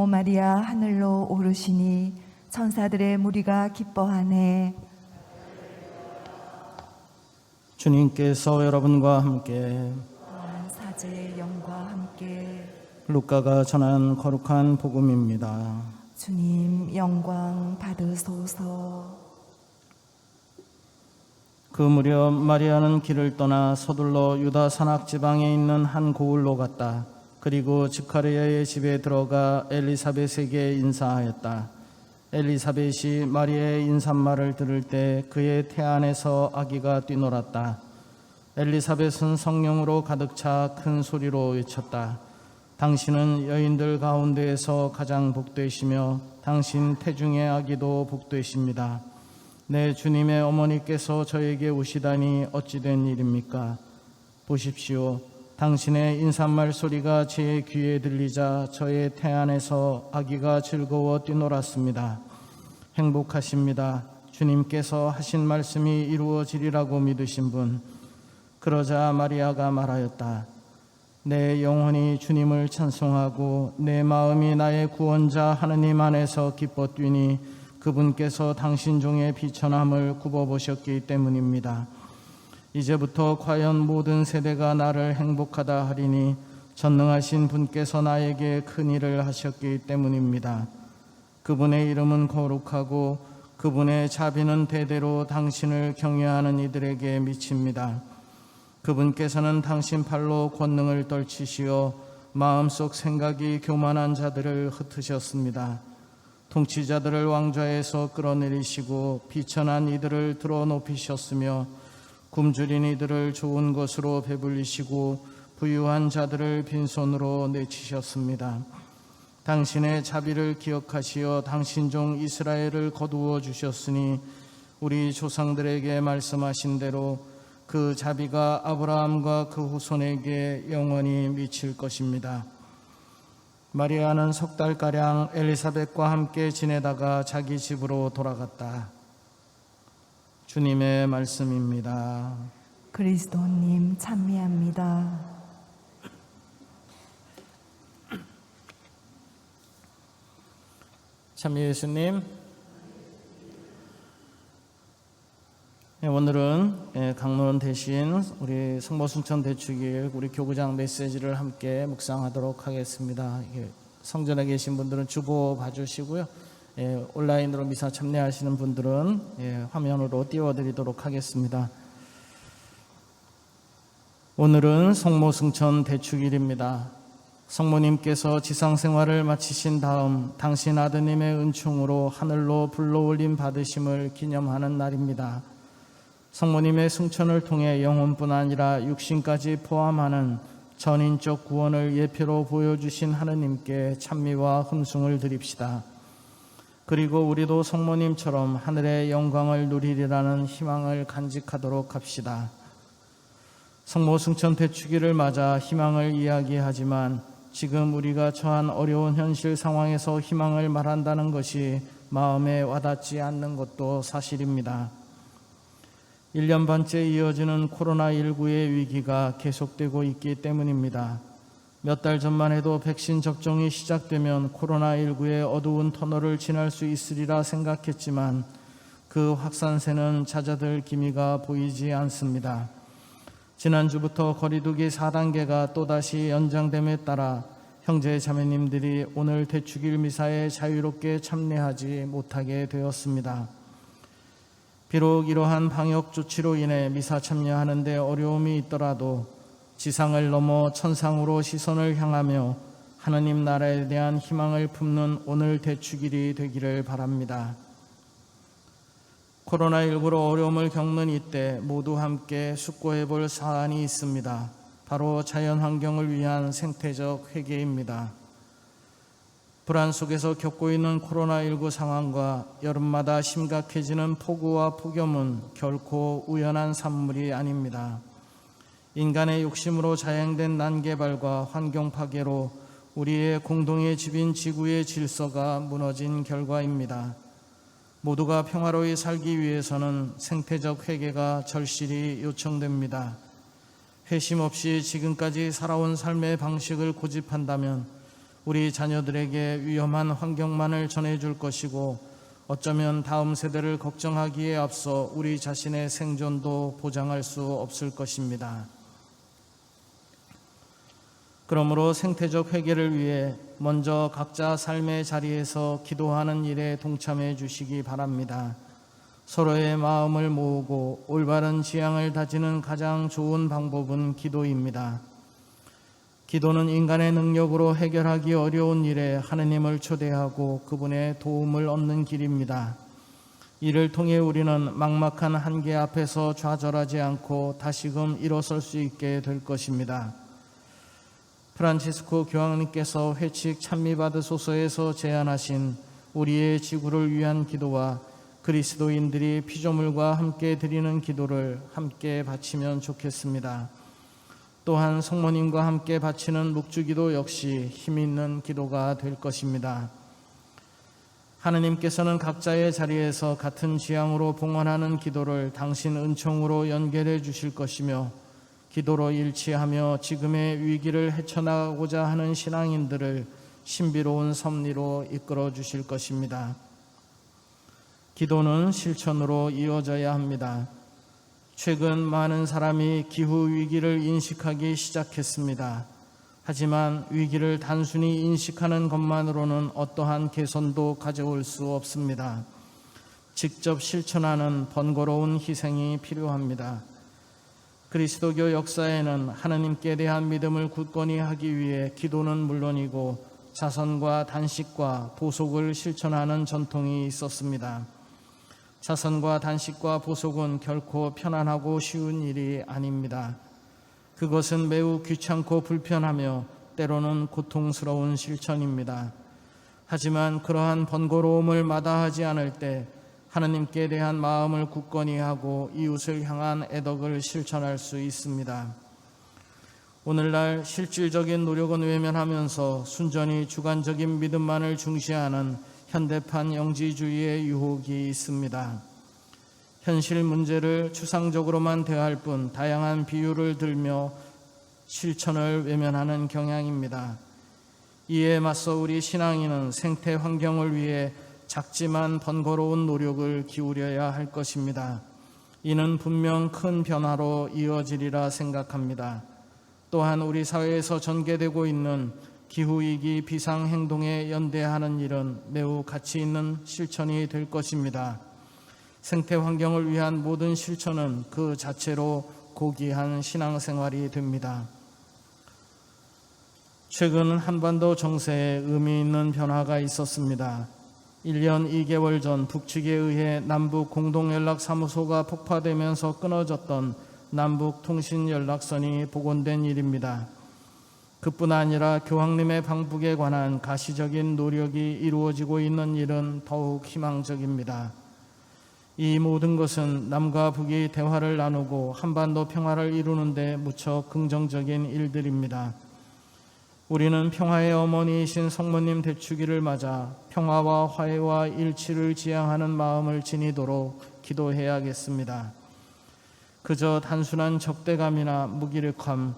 성모 마리아 하늘로 오르시니 천사들의 무리가 기뻐하네. 주님께서 여러분과 함께 사제의 영과 함께 루카가 전한 거룩한 복음입니다. 주님 영광 받으소서. 그 무렵 마리아는 길을 떠나 서둘러 유다 산악 지방에 있는 한 고을로 갔다. 그리고 스가랴의 집에 들어가 엘리사벳에게 인사하였다. 엘리사벳이 마리아의 인사말을 들을 때 그의 태안에서 아기가 뛰놀았다. 엘리사벳은 성령으로 가득 차 큰 소리로 외쳤다. 당신은 여인들 가운데에서 가장 복되시며 당신 태중의 아기도 복되십니다. 내 주님의 어머니께서 저에게 오시다니 어찌 된 일입니까? 보십시오. 당신의 인사말 소리가 제 귀에 들리자 저의 태안에서 아기가 즐거워 뛰놀았습니다. 행복하십니다. 주님께서 하신 말씀이 이루어지리라고 믿으신 분. 그러자 마리아가 말하였다. 내 영혼이 주님을 찬송하고 내 마음이 나의 구원자 하느님 안에서 기뻐 뛰니 그분께서 당신 종의 비천함을 굽어보셨기 때문입니다. 이제부터 과연 모든 세대가 나를 행복하다 하리니 전능하신 분께서 나에게 큰 일을 하셨기 때문입니다. 그분의 이름은 거룩하고 그분의 자비는 대대로 당신을 경외하는 이들에게 미칩니다. 그분께서는 당신 팔로 권능을 떨치시어 마음속 생각이 교만한 자들을 흩으셨습니다. 통치자들을 왕좌에서 끌어내리시고 비천한 이들을 들어 높이셨으며 굶주린 이들을 좋은 것으로 배불리시고 부유한 자들을 빈손으로 내치셨습니다. 당신의 자비를 기억하시어 당신 종 이스라엘을 거두어 주셨으니 우리 조상들에게 말씀하신 대로 그 자비가 아브라함과 그 후손에게 영원히 미칠 것입니다. 마리아는 석 달가량 엘리사벳과 함께 지내다가 자기 집으로 돌아갔다. 주님의 말씀입니다. 그리스도님 찬미합니다. 참 예수님, 오늘은 강론 대신 우리 성모순천 대축일 우리 교구장 메시지를 함께 묵상하도록 하겠습니다. 성전에 계신 분들은 주보 봐주시고요. 온라인으로 미사 참여하시는 분들은 화면으로 띄워드리도록 하겠습니다. 오늘은 성모순천 대축일입니다. 성모님께서 지상생활을 마치신 다음 당신 아드님의 은총으로 하늘로 불러올림 받으심을 기념하는 날입니다. 성모님의 승천을 통해 영혼뿐 아니라 육신까지 포함하는 전인적 구원을 예표로 보여주신 하느님께 찬미와 hum승을 드립시다. 그리고 우리도 성모님처럼 하늘의 영광을 누리리라는 희망을 간직하도록 합시다. 성모 승천 대축일을 맞아 희망을 이야기하지만 지금 우리가 처한 어려운 현실 상황에서 희망을 말한다는 것이 마음에 와닿지 않는 것도 사실입니다. 1년 반째 이어지는 코로나19의 위기가 계속되고 있기 때문입니다. 몇 달 전만 해도 백신 접종이 시작되면 코로나19의 어두운 터널을 지날 수 있으리라 생각했지만 그 확산세는 잦아들 기미가 보이지 않습니다. 지난주부터 거리두기 4단계가 또다시 연장됨에 따라 형제 자매님들이 오늘 대축일 미사에 자유롭게 참여하지 못하게 되었습니다. 비록 이러한 방역 조치로 인해 미사 참여하는 데 어려움이 있더라도 지상을 넘어 천상으로 시선을 향하며 하느님 나라에 대한 희망을 품는 오늘 대축일이 되기를 바랍니다. 코로나19로 어려움을 겪는 이때 모두 함께 숙고해 볼 사안이 있습니다. 바로 자연환경을 위한 생태적 회개입니다. 불안 속에서 겪고 있는 코로나19 상황과 여름마다 심각해지는 폭우와 폭염은 결코 우연한 산물이 아닙니다. 인간의 욕심으로 자행된 난개발과 환경 파괴로 우리의 공동의 집인 지구의 질서가 무너진 결과입니다. 모두가 평화로이 살기 위해서는 생태적 회개가 절실히 요청됩니다. 회심 없이 지금까지 살아온 삶의 방식을 고집한다면 우리 자녀들에게 위험한 환경만을 전해줄 것이고 어쩌면 다음 세대를 걱정하기에 앞서 우리 자신의 생존도 보장할 수 없을 것입니다. 그러므로 생태적 회개를 위해 먼저 각자 삶의 자리에서 기도하는 일에 동참해 주시기 바랍니다. 서로의 마음을 모으고 올바른 지향을 다지는 가장 좋은 방법은 기도입니다. 기도는 인간의 능력으로 해결하기 어려운 일에 하느님을 초대하고 그분의 도움을 얻는 길입니다. 이를 통해 우리는 막막한 한계 앞에서 좌절하지 않고 다시금 일어설 수 있게 될 것입니다. 프란치스코 교황님께서 회칙 찬미받으소서에서 제안하신 우리의 지구를 위한 기도와 그리스도인들이 피조물과 함께 드리는 기도를 함께 바치면 좋겠습니다. 또한 성모님과 함께 바치는 묵주기도 역시 힘있는 기도가 될 것입니다. 하느님께서는 각자의 자리에서 같은 지향으로 봉헌하는 기도를 당신 은총으로 연결해 주실 것이며 기도로 일치하며 지금의 위기를 헤쳐나가고자 하는 신앙인들을 신비로운 섭리로 이끌어 주실 것입니다. 기도는 실천으로 이어져야 합니다. 최근 많은 사람이 기후 위기를 인식하기 시작했습니다. 하지만 위기를 단순히 인식하는 것만으로는 어떠한 개선도 가져올 수 없습니다. 직접 실천하는 번거로운 희생이 필요합니다. 그리스도교 역사에는 하나님께 대한 믿음을 굳건히 하기 위해 기도는 물론이고 자선과 단식과 보속을 실천하는 전통이 있었습니다. 자선과 단식과 보속은 결코 편안하고 쉬운 일이 아닙니다. 그것은 매우 귀찮고 불편하며 때로는 고통스러운 실천입니다. 하지만 그러한 번거로움을 마다하지 않을 때 하나님께 대한 마음을 굳건히 하고 이웃을 향한 애덕을 실천할 수 있습니다. 오늘날 실질적인 노력은 외면하면서 순전히 주관적인 믿음만을 중시하는 현대판 영지주의의 유혹이 있습니다. 현실 문제를 추상적으로만 대할 뿐 다양한 비유를 들며 실천을 외면하는 경향입니다. 이에 맞서 우리 신앙인은 생태 환경을 위해 작지만 번거로운 노력을 기울여야 할 것입니다. 이는 분명 큰 변화로 이어지리라 생각합니다. 또한 우리 사회에서 전개되고 있는 기후위기 비상행동에 연대하는 일은 매우 가치 있는 실천이 될 것입니다. 생태 환경을 위한 모든 실천은 그 자체로 고귀한 신앙생활이 됩니다. 최근 한반도 정세에 의미 있는 변화가 있었습니다. 1년 2개월 전 북측에 의해 남북 공동연락사무소가 폭파되면서 끊어졌던 남북 통신연락선이 복원된 일입니다. 그뿐 아니라 교황님의 방북에 관한 가시적인 노력이 이루어지고 있는 일은 더욱 희망적입니다. 이 모든 것은 남과 북이 대화를 나누고 한반도 평화를 이루는 데 무척 긍정적인 일들입니다. 우리는 평화의 어머니이신 성모님 대축일을 맞아 평화와 화해와 일치를 지향하는 마음을 지니도록 기도해야겠습니다. 그저 단순한 적대감이나 무기력함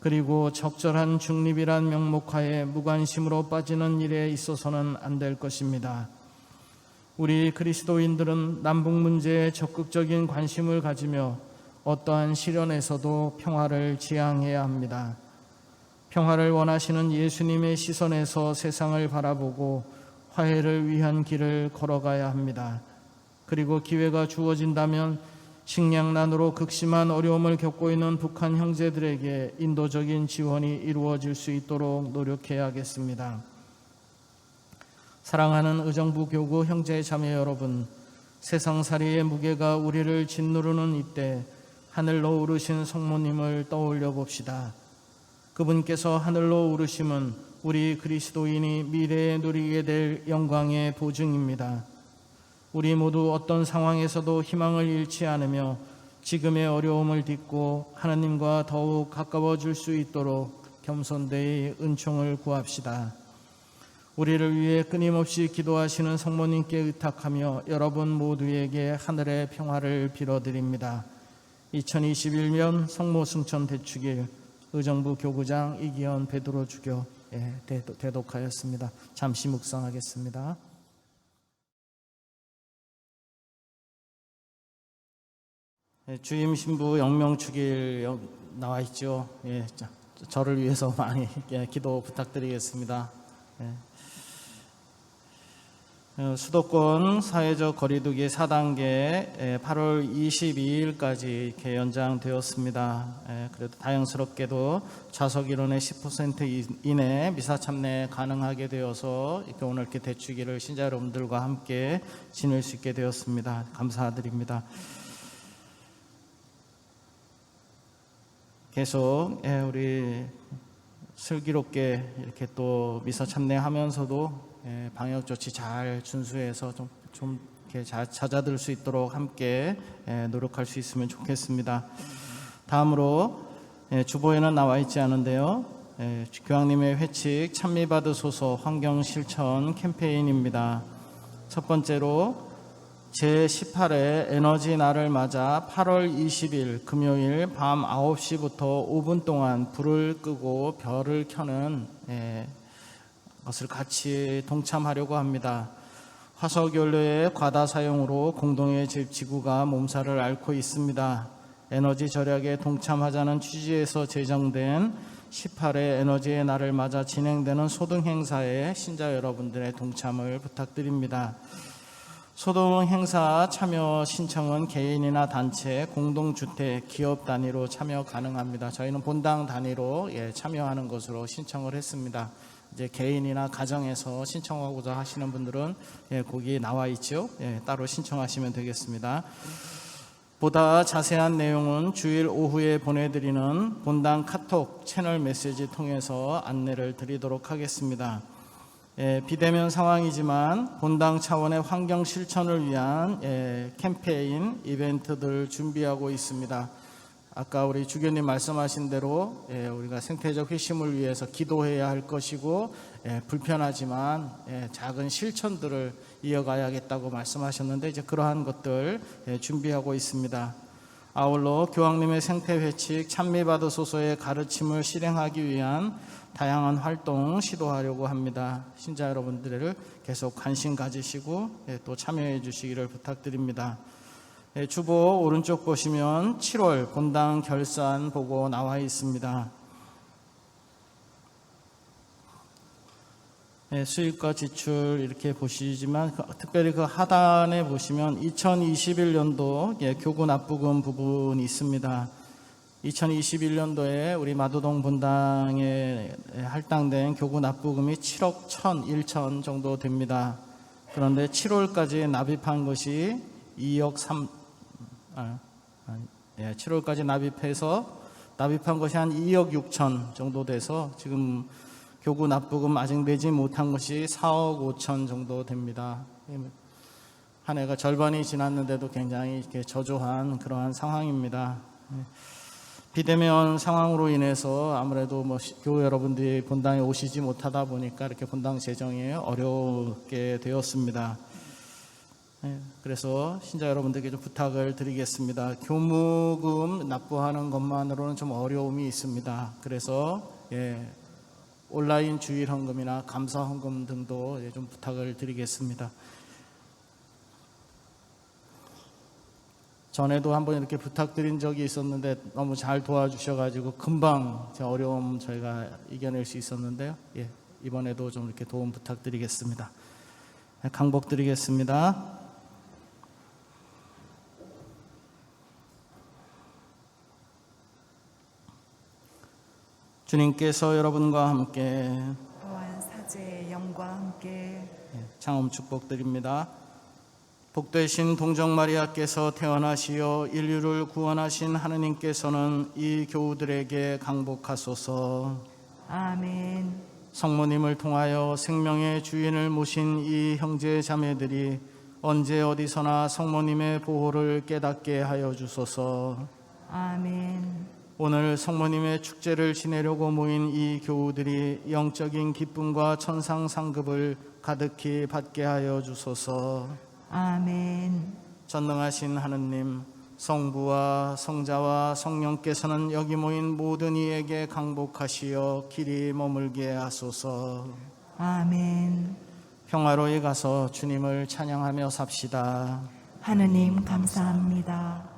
그리고 적절한 중립이란 명목하에 무관심으로 빠지는 일에 있어서는 안 될 것입니다. 우리 그리스도인들은 남북 문제에 적극적인 관심을 가지며 어떠한 시련에서도 평화를 지향해야 합니다. 평화를 원하시는 예수님의 시선에서 세상을 바라보고 화해를 위한 길을 걸어가야 합니다. 그리고 기회가 주어진다면 식량난으로 극심한 어려움을 겪고 있는 북한 형제들에게 인도적인 지원이 이루어질 수 있도록 노력해야겠습니다. 사랑하는 의정부 교구 형제 자매 여러분, 세상살이의 무게가 우리를 짓누르는 이때 하늘로 오르신 성모님을 떠올려 봅시다. 그분께서 하늘로 오르심은 우리 그리스도인이 미래에 누리게 될 영광의 보증입니다. 우리 모두 어떤 상황에서도 희망을 잃지 않으며 지금의 어려움을 딛고 하나님과 더욱 가까워질 수 있도록 겸손되이 은총을 구합시다. 우리를 위해 끊임없이 기도하시는 성모님께 의탁하며 여러분 모두에게 하늘의 평화를 빌어드립니다. 2021년 성모 승천 대축일 의정부 교구장 이기현 베드로 주교 대독하였습니다. 잠시 묵상하겠습니다. 주임 신부 영명축일 나와 있죠. 저를 위해서 많이 기도 부탁드리겠습니다. 수도권 사회적 거리두기 4단계 8월 22일까지 이렇게 연장되었습니다. 그래도 다행스럽게도 좌석 인원의 10% 이내 미사 참여 가능하게 되어서 이렇게 오늘 이렇게 대축일을 신자 여러분들과 함께 지낼 수 있게 되었습니다. 감사드립니다. 계속 우리 슬기롭게 이렇게 또 미사 참여하면서도 방역 조치 잘 준수해서 좀 이렇게 잦아들 수 있도록 함께 노력할 수 있으면 좋겠습니다. 다음으로 주보에는 나와 있지 않은데요. 교황님의 회칙 찬미받으소서 환경실천 캠페인입니다. 첫 번째로 제18회 에너지 날을 맞아 8월 20일 금요일 밤 9시부터 5분 동안 불을 끄고 별을 켜는 것을 같이 동참하려고 합니다. 화석연료의 과다 사용으로 공동의 지구가 몸살을 앓고 있습니다. 에너지 절약에 동참하자는 취지에서 제정된 18회 에너지의 날을 맞아 진행되는 소등 행사에 신자 여러분들의 동참을 부탁드립니다. 소등 행사 참여 신청은 개인이나 단체, 공동주택, 기업 단위로 참여 가능합니다. 저희는 본당 단위로 참여하는 것으로 신청을 했습니다. 이제 개인이나 가정에서 신청하고자 하시는 분들은 거기 나와 있죠. 따로 신청하시면 되겠습니다. 보다 자세한 내용은 주일 오후에 보내드리는 본당 카톡 채널 메시지 통해서 안내를 드리도록 하겠습니다. 비대면 상황이지만 본당 차원의 환경 실천을 위한 캠페인 이벤트들 준비하고 있습니다. 아까 우리 주교님 말씀하신 대로 우리가 생태적 회심을 위해서 기도해야 할 것이고 불편하지만 작은 실천들을 이어가야겠다고 말씀하셨는데 이제 그러한 것들 준비하고 있습니다. 아울러 교황님의 생태회칙 찬미받으소서의 가르침을 실행하기 위한 다양한 활동 시도하려고 합니다. 신자 여러분들을 계속 관심 가지시고 또 참여해 주시기를 부탁드립니다. 주보 오른쪽 보시면 7월 본당 결산 보고 나와 있습니다. 수입과 지출 이렇게 보시지만 특별히 그 하단에 보시면 2021년도 교구 납부금 부분이 있습니다. 2021년도에 우리 마도동 본당에 할당된 교구 납부금이 7억 1,001천 정도 됩니다. 그런데 7월까지 납입한 것이 7월까지 납입한 것이 한 2억 6천 정도 돼서 지금 교구 납부금 아직 내지 못한 것이 4억 5천 정도 됩니다. 한 해가 절반이 지났는데도 굉장히 이렇게 저조한 그러한 상황입니다. 비대면 상황으로 인해서 아무래도 교회 여러분들이 본당에 오시지 못하다 보니까 이렇게 본당 재정이 어렵게 되었습니다. 그래서 신자 여러분들께 좀 부탁을 드리겠습니다. 교무금 납부하는 것만으로는 좀 어려움이 있습니다. 그래서 온라인 주일 헌금이나 감사 헌금 등도 좀 부탁을 드리겠습니다. 전에도 한번 이렇게 부탁드린 적이 있었는데 너무 잘 도와주셔가지고 금방 제 어려움 저희가 이겨낼 수 있었는데요. 이번에도 좀 이렇게 도움 부탁드리겠습니다. 강복드리겠습니다. 주님께서 여러분과 함께 또한 사제의 영과 함께 장엄 축복드립니다. 복되신 동정마리아께서 태어나시어 인류를 구원하신 하느님께서는 이 교우들에게 강복하소서. 아멘. 성모님을 통하여 생명의 주인을 모신 이 형제 자매들이 언제 어디서나 성모님의 보호를 깨닫게 하여 주소서. 아멘. 오늘 성모님의 축제를 지내려고 모인 이 교우들이 영적인 기쁨과 천상 상급을 가득히 받게 하여 주소서. 아멘. 전능하신 하느님, 성부와 성자와 성령께서는 여기 모인 모든 이에게 강복하시어 길이 머물게 하소서. 아멘. 평화로이 가서 주님을 찬양하며 삽시다. 하느님 감사합니다.